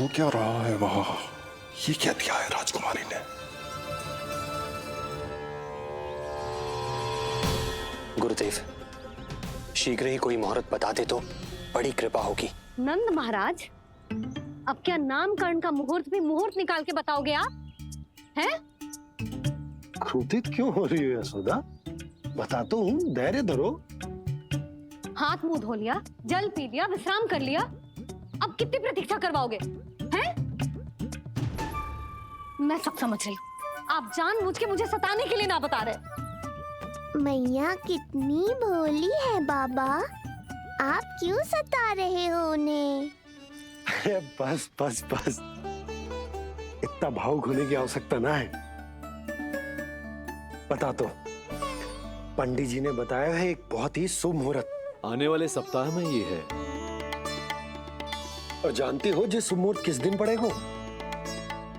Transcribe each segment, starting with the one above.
हो क्या रहा है वहां? ये क्या दिया है राजकुमारी ने? गुरुदेव, शीघ्र ही कोई मुहूर्त बता दे तो बड़ी कृपा होगी। नंद महाराज, अब क्या नामकरण का मुहूर्त भी मुहूर्त निकाल के बताओगे आप? हैं? क्रोधित क्यों हो रही हो यशोदा? बताता हूँ, धैर्य धरो। हाथ मुंह धो लिया, जल पी लिया, विश्राम कर लिया, अब कितनी प्रतीक्षा करवाओगे? हैं? मैं सब समझ रही हूँ। आप जानबूझ के मुझे सताने के लिए ना बता रहे। मैया कितनी भोली है बाबा, आप क्यों सता रहे हो उन्हें? अरे बस बस बस, इतना भावुक होने की आवश्यकता ना है। बता तो, पंडित जी ने बताया है एक बहुत ही शुभ मुहूर्त आने वाले सप्ताह में ये है। और जानते हो ये शुभ मुहूर्त किस दिन पड़ेगा?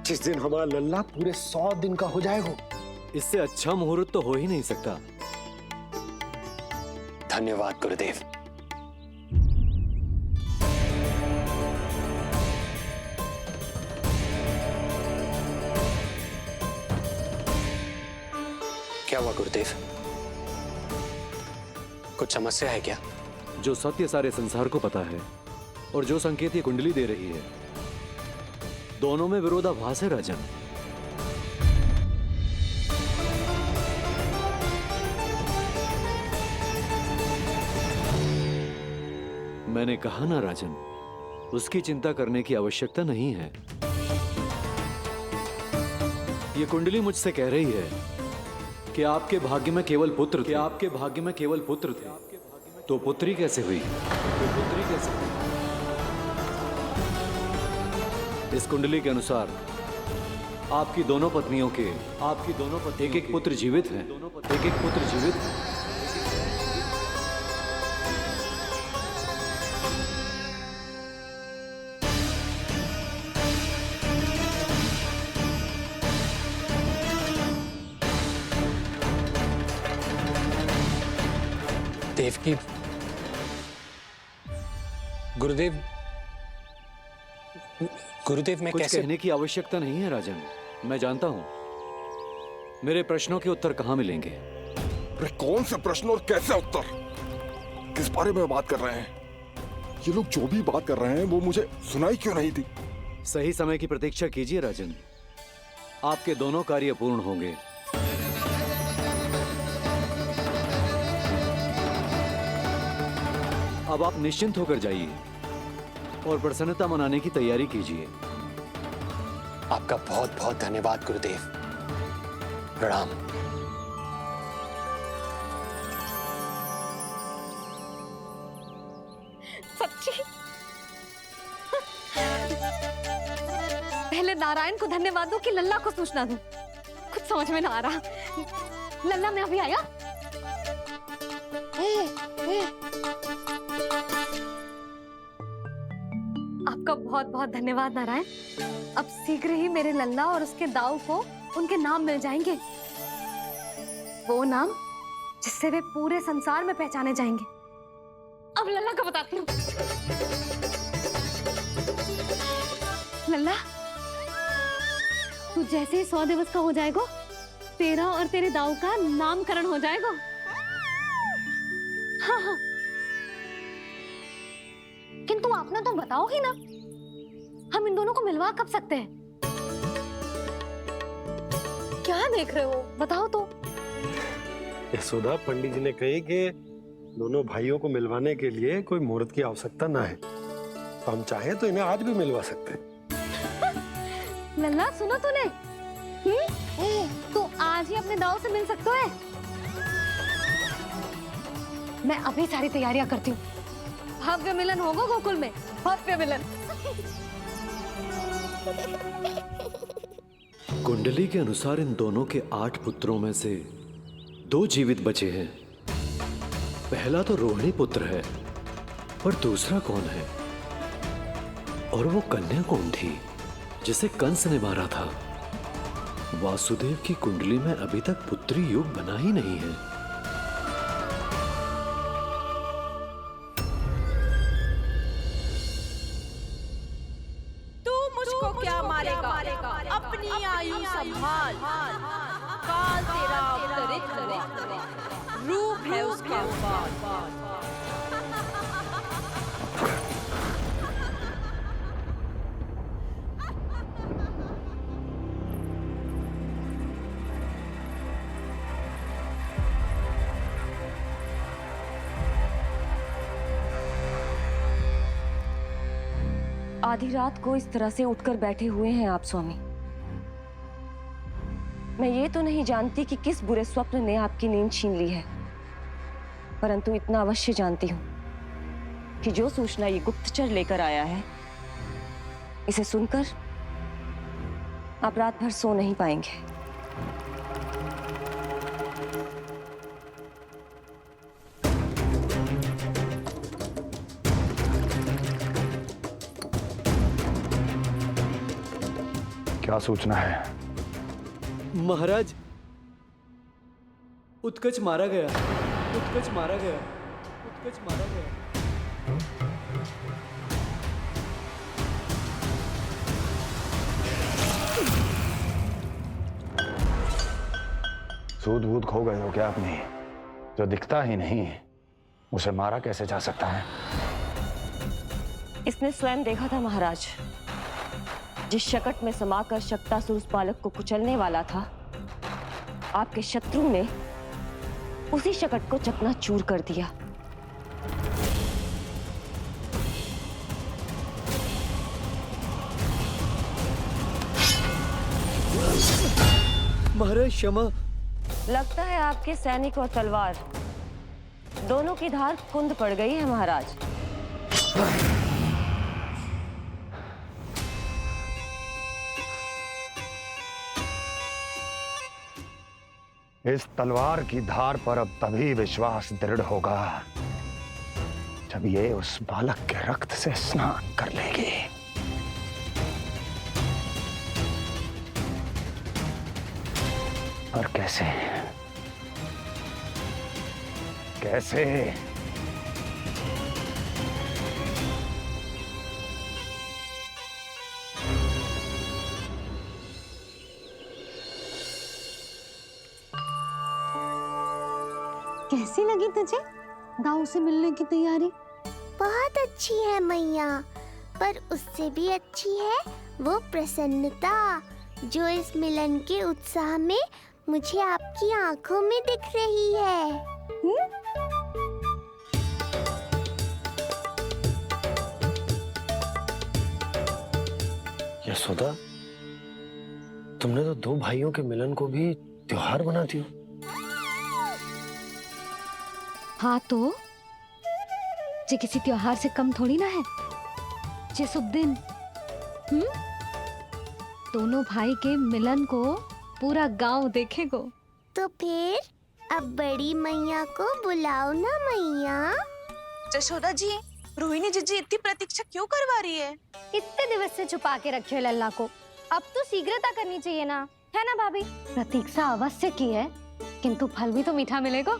जिस दिन हमारा लल्ला पूरे 100 दिन का हो जाएगा। इससे अच्छा मुहूर्त तो हो ही नहीं सकता। धन्यवाद गुरुदेव। क्या हुआ गुरुदेव? कुछ समस्या है क्या? जो सत्य सारे संसार को पता है और जो संकेत ये कुंडली दे रही है, दोनों में विरोधाभास है राजन। मैंने कहा ना राजन, उसकी चिंता करने की आवश्यकता नहीं है। ये कुंडली मुझसे कह रही है कि आपके भाग्य में केवल पुत्र थे। आपके भाग्य में केवल पुत्र थे, तो पुत्री कैसे हुई? इस कुंडली के अनुसार आपकी दोनों पत्नियों के एक एक पुत्र जीवित हैं। देवकी, गुरुदेव, मैं कुछ कैसे? कहने की आवश्यकता नहीं है राजन, मैं जानता हूं मेरे प्रश्नों के उत्तर कहां मिलेंगे। अरे कौन से प्रश्न और कैसे उत्तर? किस बारे में बात कर रहे हैं? ये लोग जो भी बात कर रहे हैं वो मुझे सुनाई क्यों नहीं दी? सही समय की प्रतीक्षा कीजिए राजन, आपके दोनों कार्य पूर्ण होंगे। अब आप निश्चिंत होकर जाइए और प्रसन्नता मनाने की तैयारी कीजिए। आपका बहुत बहुत धन्यवाद गुरुदेव। प्रणाम। सच्ची? पहले नारायण को धन्यवाद दूं कि लल्ला को सूचना दूं? कुछ समझ में ना आ रहा। लल्ला मैं अभी आया। आपका बहुत बहुत धन्यवाद नारायण। अब शीघ्र ही मेरे लल्ला और उसके दाऊ को उनके नाम मिल जाएंगे, वो नाम जिससे वे पूरे संसार में पहचाने जाएंगे। अब लल्ला को बताती हूँ। लल्ला, तू जैसे ही 100 दिवस का हो जाएगा, तेरा और तेरे दाऊ का नामकरण हो जाएगा। हाँ हाँ, किंतु आपने तो बताओगी ना, हम इन दोनों को मिलवा कब सकते हैं? क्या देख रहे हो, बताओ तो। यशोदा, पंडित जी ने कही कि दोनों भाइयों को मिलवाने के लिए कोई मुहूर्त की आवश्यकता ना है, तो हम चाहें तो इन्हें आज भी मिलवा सकते हैं। लल्ला सुनो तूने, तू आज ही अपने दाऊ से मिल सकता है। मैं अभी सारी तैयारियां करती हूँ। भव्य मिलन होगा गोकुल में, भव्य मिलन। कुंडली के अनुसार इन दोनों के 8 पुत्रों में से 2 जीवित बचे हैं। पहला तो रोहिणी पुत्र है, पर दूसरा कौन है? और वो कन्या कौन थी जिसे कंस ने मारा था? वासुदेव की कुंडली में अभी तक पुत्री योग बना ही नहीं है। तू आधी रात को इस तरह से उठकर बैठे हुए हैं आप स्वामी? मैं ये तो नहीं जानती कि किस बुरे स्वप्न ने आपकी नींद छीन ली है, परंतु इतना अवश्य जानती हूँ कि जो सूचना ये गुप्तचर लेकर आया है, इसे सुनकर आप रात भर सो नहीं पाएंगे। क्या सूचना है? महाराज, उत्कच मारा गया, उत्कच मारा गया, उत्कच मारा गया। सूद बूद खो गए हो क्या अपनी? जो दिखता ही नहीं उसे मारा कैसे जा सकता है? इसने स्वयं देखा था महाराज। जिस शकट में समाकर शक्तासुर उस बालक को कुचलने वाला था, आपके शत्रु ने उसी शकट को चकनाचूर कर दिया। महाराज क्षमा। लगता है आपके सैनिक और तलवार दोनों की धार कुंद पड़ गई है महाराज। इस तलवार की धार पर अब तभी विश्वास दृढ़ होगा जब ये उस बालक के रक्त से स्नान कर लेगी। और कैसे? कैसे? कैसी लगी तुझे दाऊ से मिलने की तैयारी? बहुत अच्छी है मैया, पर उससे भी अच्छी है वो प्रसन्नता जो इस मिलन के उत्साह में मुझे आपकी आंखों में दिख रही है। यशोदा, तुमने तो दो भाइयों के मिलन को भी त्योहार बना दिया। हाँ तो जे किसी त्योहार से कम थोड़ी ना है। जे शुभ दिन दोनों भाई के मिलन को पूरा गांव देखेगो। तो फिर अब बड़ी मैया को बुलाओ ना मैया। जशोदा जी, रोहिणी जीजी इतनी प्रतीक्षा क्यों करवा रही है? इतने दिवस से छुपा के रखे हो लल्ला को, अब तो शीघ्रता करनी चाहिए ना, है ना भाभी? प्रतीक्षा अवश्य की है, किंतु फल भी तो मीठा मिलेगा।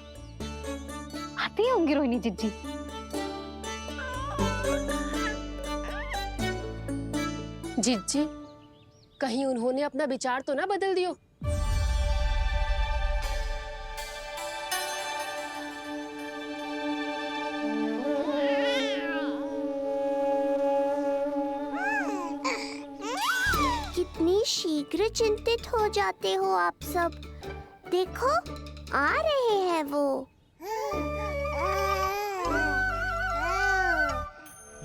आती होंगी रोहिणी जीजी। जीजी, कहीं उन्होंने अपना विचार तो ना बदल दियो? कितनी शीघ्र चिंतित हो जाते हो आप सब। देखो आ रहे हैं वो।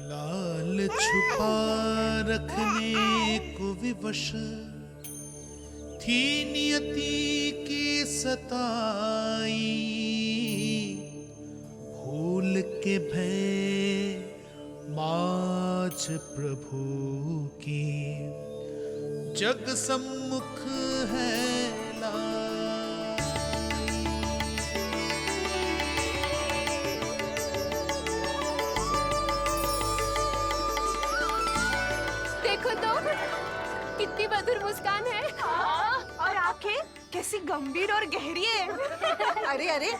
लाल छुपा रखने को विवश थी नियति की सताई, भूल के भय माज प्रभु की जग सम्मुख है कितनी मधुर मुस्कान है। और आंखें कैसी गंभीर और गहरी है। अरे अरे,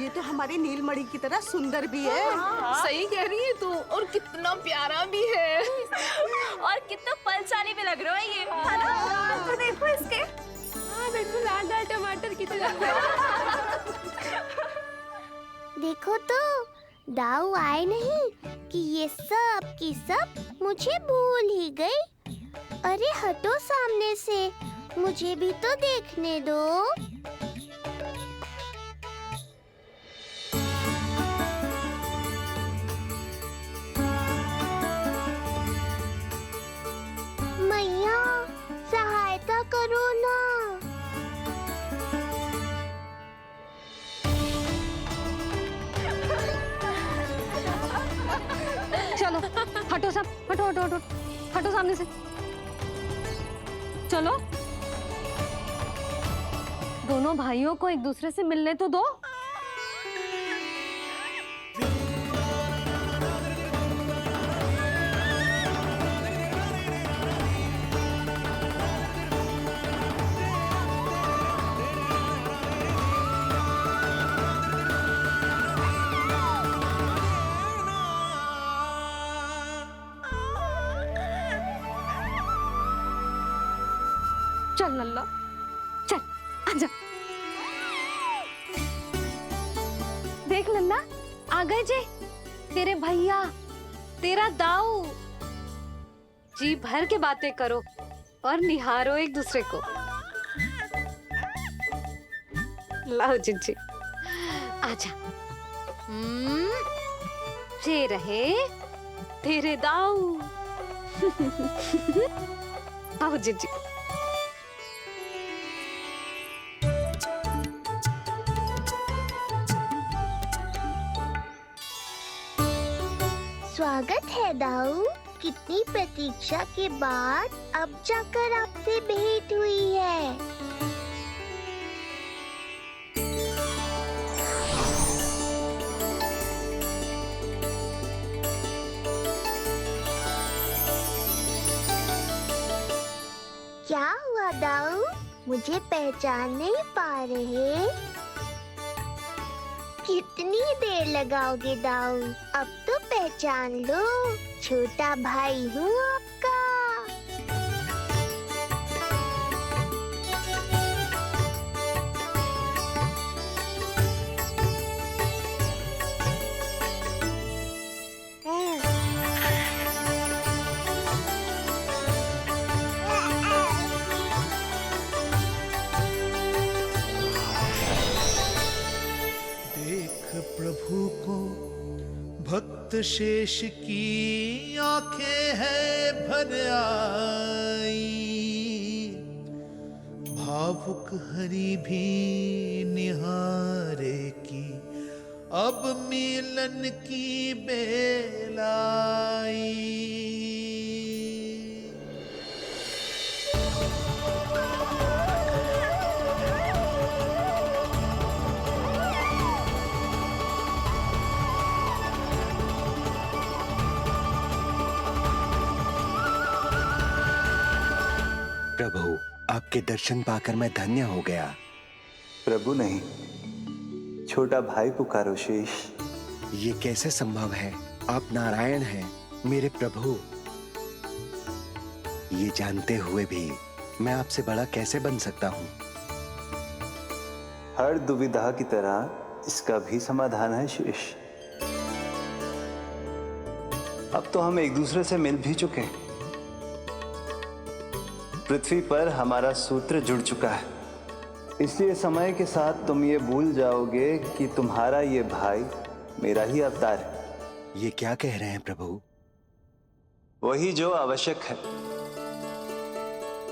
ये तो हमारी नीलमणि की तरह सुंदर भी है। सही कह रही है तू, और कितना प्यारा भी है, और कितना बलशाली भी लग रहा है ये। तो देखो इसके। हाँ बिल्कुल, लाल लाल टमाटर की तरह। देखो तो दाऊ आए नहीं कि ये सब की सब मुझे भूल ही गई। अरे हटो सामने से, मुझे भी तो देखने दो। हटो हटो हटो सामने से। चलो दोनों भाइयों को एक दूसरे से मिलने तो दो। चल लल्ला चल आजा। देख लल्ला आ गए जी तेरे भैया, तेरा दाऊ। जी भर के बातें करो और निहारो एक दूसरे को। लाओ जिज्जी आजा। ये रहे तेरे दाऊ। आओ जिज्जी। स्वागत है दाऊ। कितनी प्रतीक्षा के बाद अब जाकर आपसे भेंट हुई है। क्या हुआ दाऊ? मुझे पहचान नहीं पा रहे? कितनी देर लगाओगे दाऊ? अब तो पहचान लो, छोटा भाई हूँ आपका। प्रभु को भक्त शेष की आंखें है भर आई, भावुक हरि भी निहारे की अब मिलन की बेल आई। प्रभु, आपके दर्शन पाकर मैं धन्य हो गया। प्रभु नहीं, छोटा भाई पुकारो शेष। ये कैसे संभव है? आप नारायण हैं, मेरे प्रभु। ये जानते हुए भी मैं आपसे बड़ा कैसे बन सकता हूँ? हर दुविधा की तरह इसका भी समाधान है शेष। अब तो हम एक दूसरे से मिल भी चुके हैं। पृथ्वी पर हमारा सूत्र जुड़ चुका है, इसलिए समय के साथ तुम ये भूल जाओगे कि तुम्हारा ये भाई मेरा ही अवतार है। ये क्या कह रहे हैं प्रभु? वही जो आवश्यक है,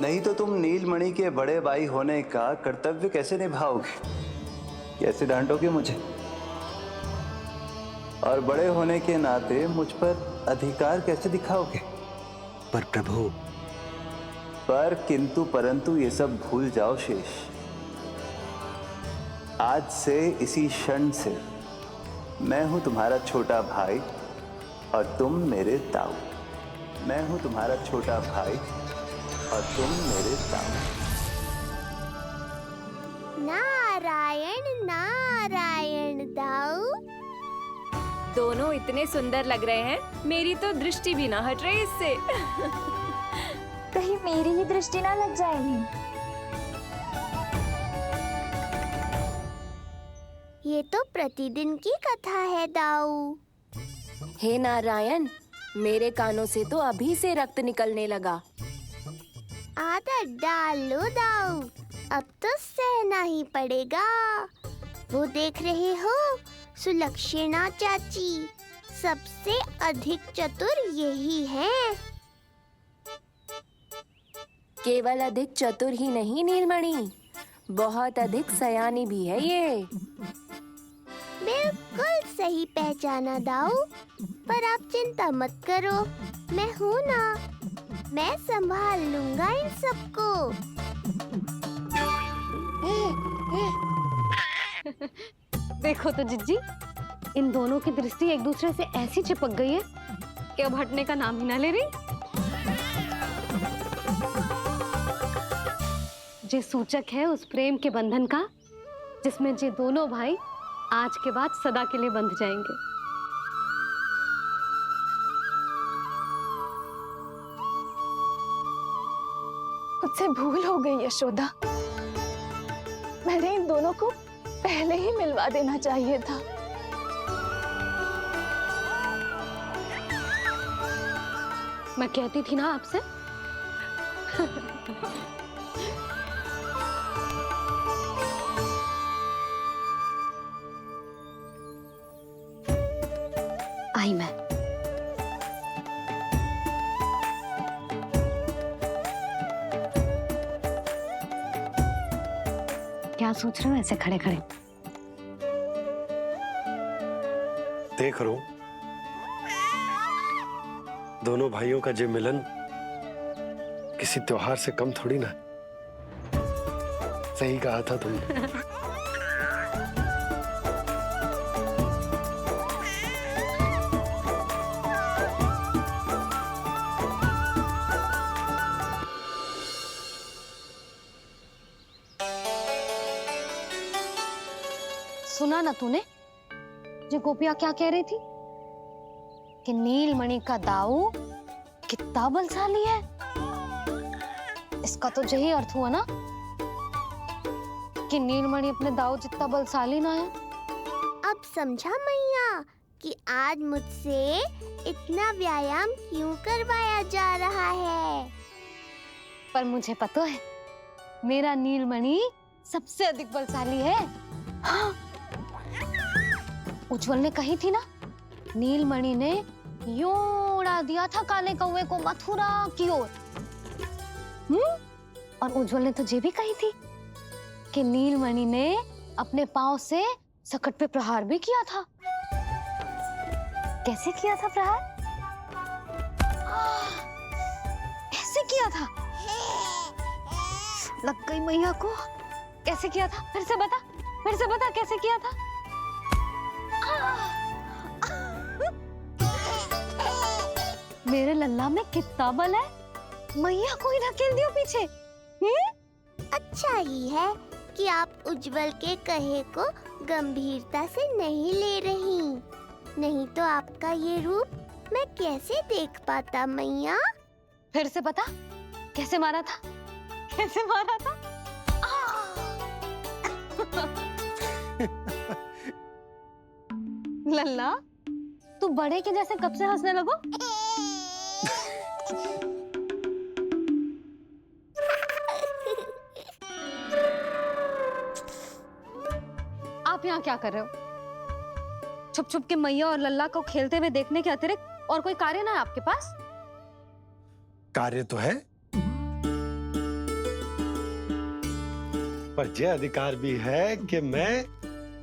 नहीं तो तुम नीलमणि के बड़े भाई होने का कर्तव्य कैसे निभाओगे? कैसे डांटोगे मुझे? और बड़े होने के नाते मुझ पर अधिकार कैसे दिखाओगे? पर प्रभु, पर किंतु परंतु ये सब भूल जाओ शेष। आज से इसी क्षण से मैं हूं तुम्हारा छोटा भाई और तुम मेरे ताऊ। मैं हूं तुम्हारा छोटा भाई और तुम मेरे ताऊ। नारायण नारायण दाऊ। दोनों इतने सुंदर लग रहे हैं, मेरी तो दृष्टि भी ना हट रही इससे। कहीं मेरी ही दृष्टि ना लग जाएगी। ये तो प्रतिदिन की कथा है दाऊ। हे नारायण, मेरे कानों से तो अभी से रक्त निकलने लगा। आदत डाल लो दाऊ, अब तो सहना ही पड़ेगा। वो देख रहे हो, सुलक्षणा चाची सबसे अधिक चतुर यही है। केवल अधिक चतुर ही नहीं नीलमणि, बहुत अधिक सयानी भी है ये। बिल्कुल सही पहचाना दाऊ, पर आप चिंता मत करो, मैं हूँ ना, मैं संभाल लूंगा इन सबको। देखो तो जिज्जी, इन दोनों की दृष्टि एक दूसरे से ऐसी चिपक गई है कि अब हटने का नाम ही ना ले रही। जे सूचक है उस प्रेम के बंधन का जिसमें जे दोनों भाई आज के बाद सदा के लिए बंध जाएंगे। मुझसे भूल हो गई यशोदा, मैंने इन दोनों को पहले ही मिलवा देना चाहिए था। मैं कहती थी ना आपसे। आई मैं। क्या सोच रहे हो ऐसे खड़े खड़े? देख रहा हूं दोनों भाइयों का जे मिलन किसी त्योहार से कम थोड़ी ना। सही कहा था तुमने। सुना ना तूने जो गोपिया क्या कह रही थी कि नीलमणि का दाऊ कितना बलशाली है। इसका तो यही अर्थ हुआ ना कि नीलमणि अपने दाऊ जितना बलशाली ना है। अब समझा मैया कि आज मुझसे इतना व्यायाम क्यों करवाया जा रहा है। पर मुझे पता है मेरा नीलमणि सबसे अधिक बलशाली है। हाँ। उज्जवल ने कही थी ना, नीलमणि ने यूं उड़ा दिया था काले कौवे को मथुरा की ओर। और उज्जवल ने तो ये भी कही थी कि नीलमणि ने अपने पांव से सकट पे प्रहार भी किया था। कैसे किया था प्रहार? कैसे किया था? लग गई मैया को। कैसे किया था? फिर से बता कैसे किया था? मेरे लल्ला में कितना बल है। मैया को ही धकेल दियो पीछे। अच्छा ही है कि आप उज्जवल के कहे को गंभीरता से नहीं ले रही, नहीं तो आपका ये रूप मैं कैसे देख पाता मैया। फिर से बता कैसे मारा था? कैसे मारा था? लल्ला तू बड़े के जैसे कब से हंसने लगो? आप यहाँ क्या कर रहे हो? छुप छुप के मैया और लल्ला को खेलते हुए देखने के अतिरिक्त और कोई कार्य ना है आपके पास? कार्य तो है, पर यह अधिकार भी है कि मैं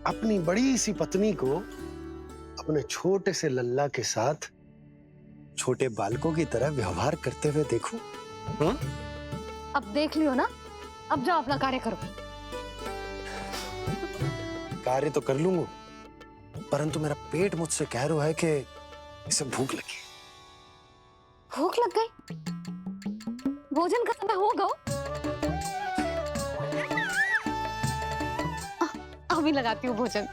अपनी बड़ी सी पत्नी को अपने छोटे से लल्ला के साथ छोटे बालकों की तरह व्यवहार करते हुए देखूं। हाँ? अब देख लियो ना, अब जाओ अपना कार्य करो। कार्य तो कर लूंगा, परंतु मेरा पेट मुझसे कह रहा है कि इसे भूख लगी। भूख लग गई? भोजन का समय होगा। अभी लगाती हूँ भोजन।